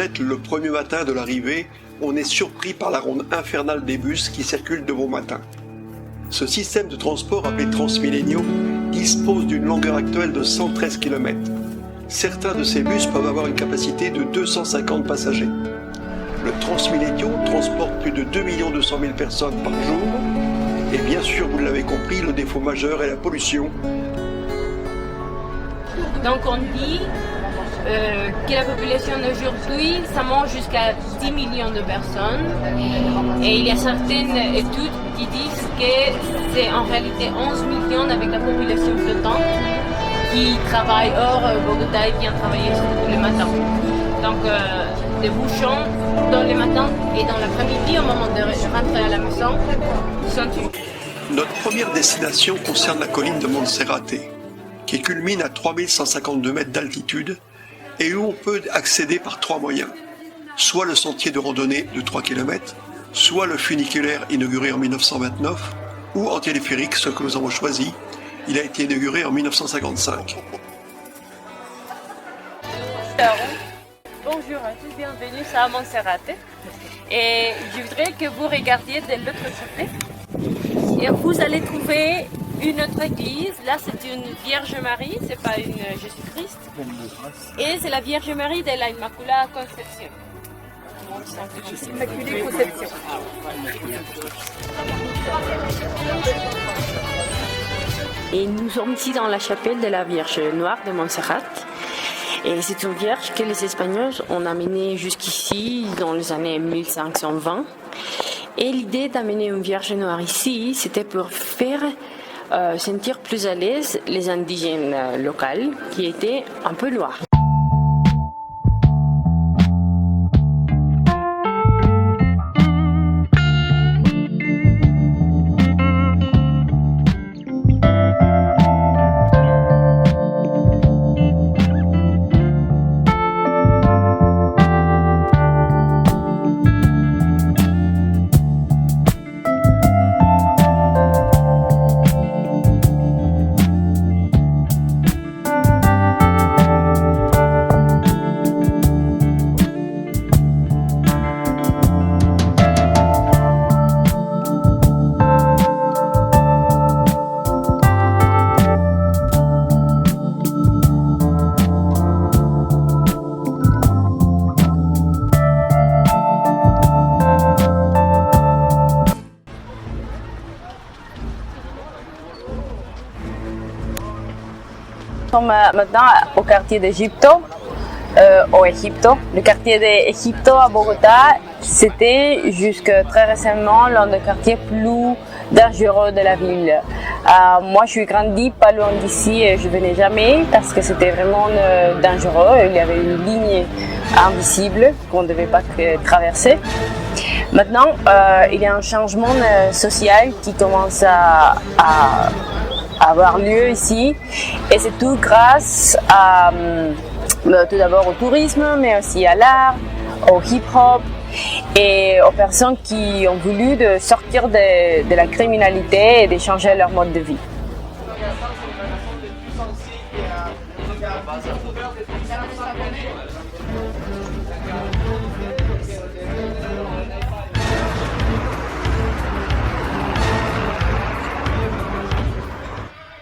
Montserrate, le premier matin de l'arrivée, on est surpris par la ronde infernale des bus qui circulent de bon matin. Ce système de transport appelé Transmilenio dispose d'une longueur actuelle de 113 km. Certains de ces bus peuvent avoir une capacité de 250 passagers. Le Transmilenio transporte plus de 2 200 000 personnes par jour. Et bien sûr, vous l'avez compris, le défaut majeur est la pollution. Donc on dit que la population d'aujourd'hui, ça monte jusqu'à 10 millions de personnes. Et il y a certaines études qui disent que c'est en réalité 11 millions avec la population flottante qui travaillent hors Bogota et qui viennent travailler le matin. Donc des bouchons dans le matin et dans l'après-midi au moment de rentrer à la maison sont tués. Notre première destination concerne la colline de Montserrate, qui culmine à 3152 mètres d'altitude et où on peut accéder par trois moyens. Soit le sentier de randonnée de 3 km, soit le funiculaire inauguré en 1929, ou en téléphérique, ce que nous avons choisi. Il a été inauguré en 1955. Bonjour à tous, bienvenue à Montserrate. Et je voudrais que vous regardiez de l'autre côté. Et vous allez trouver une autre église. Là, c'est une Vierge Marie, c'est pas une Jésus-Christ. Et c'est la Vierge Marie de la Immaculada Conception. Immaculée Conception. Et nous sommes ici dans la chapelle de la Vierge Noire de Montserrate. Et c'est une vierge que les Espagnols ont amenée jusqu'ici dans les années 1520. Et l'idée d'amener une Vierge Noire ici, c'était pour faire sentir plus à l'aise les indigènes locaux qui étaient un peu loin. Nous sommes maintenant au quartier d'Egipto, au Egipto. Le quartier d'Egipto à Bogota, c'était jusqu'à très récemment l'un des quartiers plus dangereux de la ville. Moi, je suis grandi pas loin d'ici et je venais jamais parce que c'était vraiment dangereux. Il y avait une ligne invisible qu'on ne devait pas traverser. Maintenant, il y a un changement social qui commence à avoir lieu ici et c'est tout grâce à tout d'abord au tourisme mais aussi à l'art, au hip-hop et aux personnes qui ont voulu de sortir de la criminalité et de changer leur mode de vie.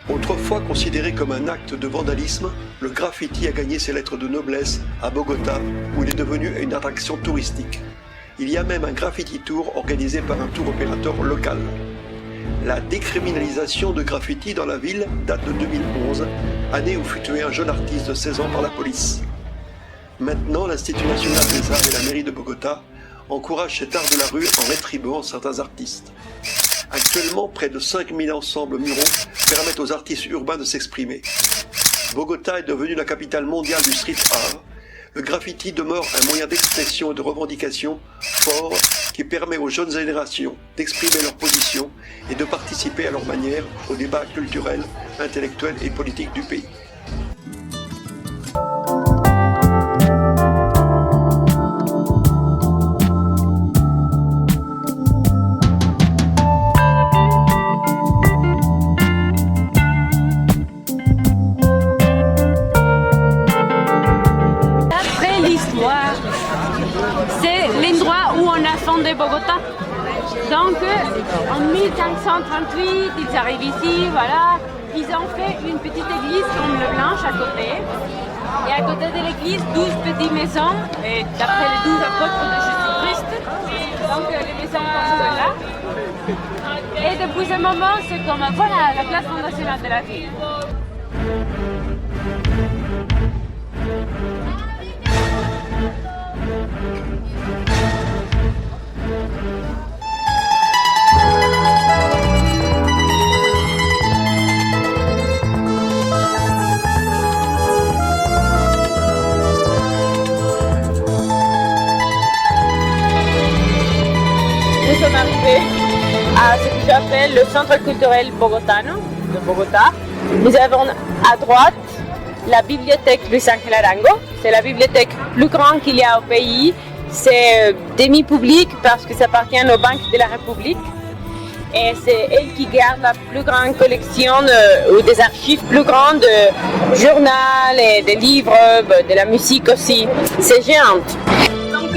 Autrefois considéré comme un acte de vandalisme, le graffiti a gagné ses lettres de noblesse à Bogota, où il est devenu une attraction touristique. Il y a même un graffiti tour organisé par un tour opérateur local. La décriminalisation de graffiti dans la ville date de 2011, année où fut tué un jeune artiste de 16 ans par la police. Maintenant, l'Institut national des arts et la mairie de Bogota encouragent cet art de la rue en rétribuant certains artistes. Actuellement, près de 5000 ensembles muraux permettent aux artistes urbains de s'exprimer. Bogota est devenue la capitale mondiale du street art. Le graffiti demeure un moyen d'expression et de revendication fort qui permet aux jeunes générations d'exprimer leur position et de participer à leur manière au débat culturel, intellectuel et politique du pays. sont de Bogota. Donc en 1538, ils arrivent ici, voilà. Ils ont fait une petite église comme le Blanche à côté. Et à côté de l'église, 12 petites maisons, d'après les 12 apôtres de Jésus-Christ. Donc les maisons comme cela. Et depuis ce moment, c'est comme voilà, la place fondamentale de la ville. Nous sommes arrivés à ce que j'appelle le centre culturel bogotano de Bogota. Nous avons à droite la bibliothèque Luis Ángel Arango. C'est la bibliothèque plus grande qu'il y a au pays. C'est demi-public parce que ça appartient aux banques de la République. Et c'est elle qui garde la plus grande collection ou des archives plus grandes de journaux et de livres, de la musique aussi. C'est géant. Donc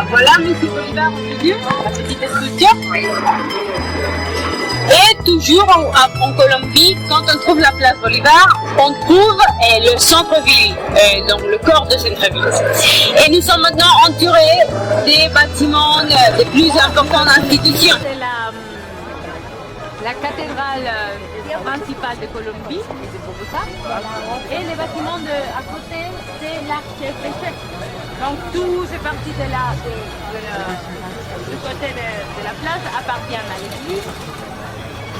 voilà, M. Bolivar au milieu, la petite sculpture. Et toujours en Colombie, quand on trouve la place Bolivar, on trouve le centre-ville, donc le corps de centre-ville. Et nous sommes maintenant entourés des bâtiments des plus importantes institutions. C'est la cathédrale principale de Colombie, de Bogota. Et les bâtiments à côté, c'est l'archevêché. Donc tout ces parties du côté de la place appartiennent à l'église.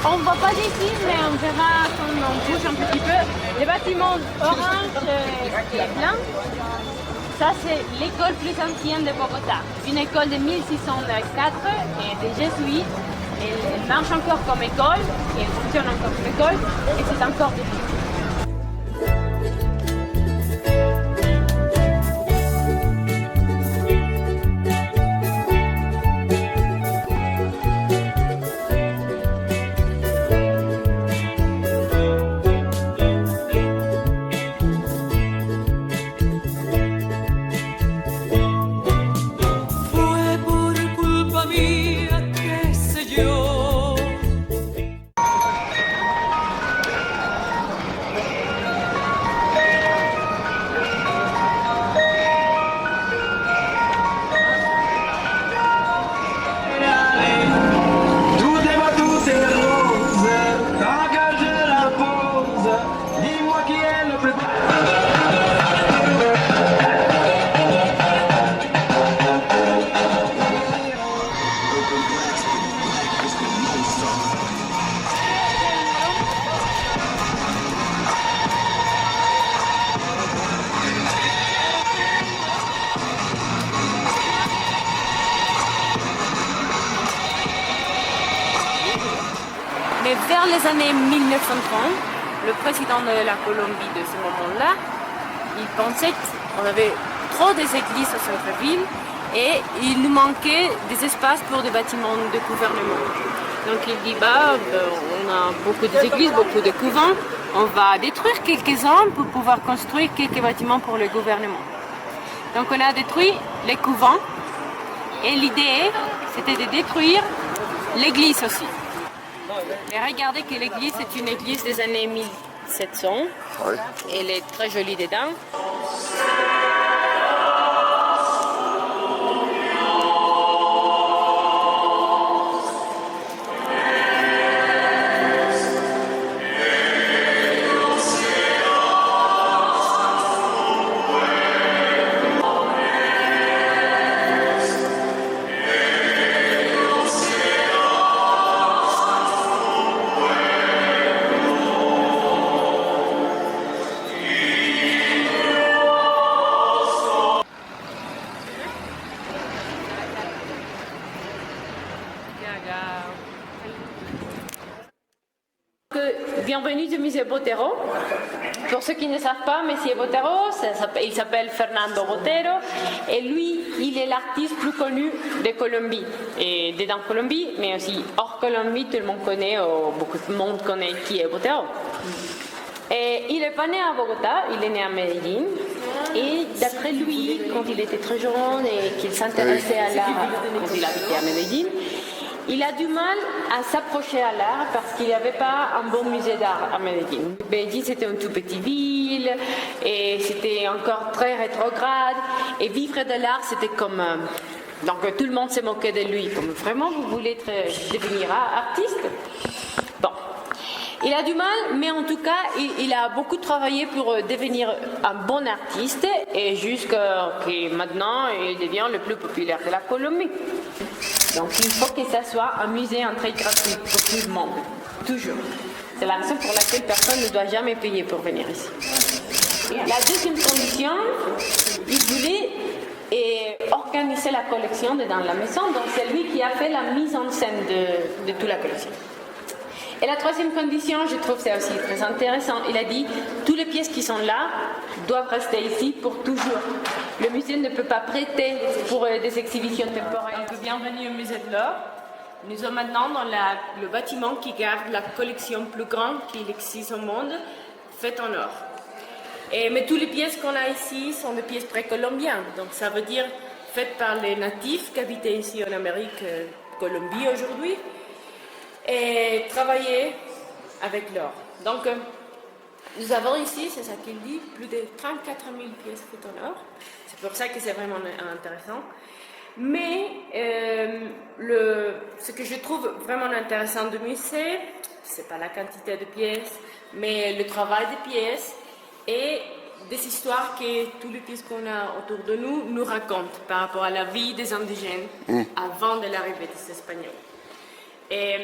On ne voit pas d'ici, mais on verra quand on bouge un petit peu. Les bâtiments orange et blanc, ça c'est l'école plus ancienne de Bogota. Une école de 1604 et des jésuites. Elle marche encore comme école, et elle fonctionne encore comme école, et c'est encore des filles. Mais vers les années 1930, le président de la Colombie de ce moment-là, il pensait qu'on avait trop des églises au centre-ville et il nous manquait des espaces pour des bâtiments de gouvernement. Donc il dit, on a beaucoup d'églises, beaucoup de couvents, on va détruire quelques-uns pour pouvoir construire quelques bâtiments pour le gouvernement. Donc on a détruit les couvents et l'idée c'était de détruire l'église aussi. Et regardez que l'église est une église des années 1700. Oui. Elle est très jolie dedans. Bienvenue au musée Botero. Pour ceux qui ne savent pas, Monsieur Botero, il s'appelle Fernando Botero et lui, il est l'artiste plus connu de Colombie. Et dedans Colombie, mais aussi hors Colombie, tout le monde connaît, beaucoup de monde connaît qui est Botero. Et il n'est pas né à Bogota, il est né à Medellín. Et d'après lui, quand il était très jeune et qu'il s'intéressait à l'art quand il habitait à Medellín, il a du mal à s'approcher à l'art parce qu'il n'y avait pas un bon musée d'art à Medellín. Medellín, c'était une toute petite ville et c'était encore très rétrograde. Et vivre de l'art, c'était comme... donc tout le monde se moquait de lui. Comme vraiment, vous voulez devenir artiste? Bon. Il a du mal, mais en tout cas, il a beaucoup travaillé pour devenir un bon artiste et jusqu'à maintenant, il devient le plus populaire de la Colombie. Donc il faut que ça soit un musée entrée gratuite pour tout le monde, toujours. C'est la raison pour laquelle personne ne doit jamais payer pour venir ici. La deuxième condition, il voulait organiser la collection dans la maison, donc c'est lui qui a fait la mise en scène de toute la collection. Et la troisième condition, je trouve c'est aussi très intéressant, il a dit toutes les pièces qui sont là doivent rester ici pour toujours. Le musée ne peut pas prêter pour des exhibitions temporaires. Donc, bienvenue au musée de l'or. Nous sommes maintenant dans le bâtiment qui garde la collection plus grande qu'il existe au monde, faite en or. Mais toutes les pièces qu'on a ici sont des pièces précolombiennes, donc ça veut dire faites par les natifs qui habitaient ici en Amérique, Colombie aujourd'hui, et travailler avec l'or. Donc, nous avons ici, c'est ça qu'il dit, plus de 34 000 pièces faites en or. C'est pour ça que c'est vraiment intéressant. Mais ce que je trouve vraiment intéressant du musée, c'est pas la quantité de pièces, mais le travail des pièces et des histoires que toutes les pièces qu'on a autour de nous racontent par rapport à la vie des indigènes avant de l'arrivée des Espagnols. Et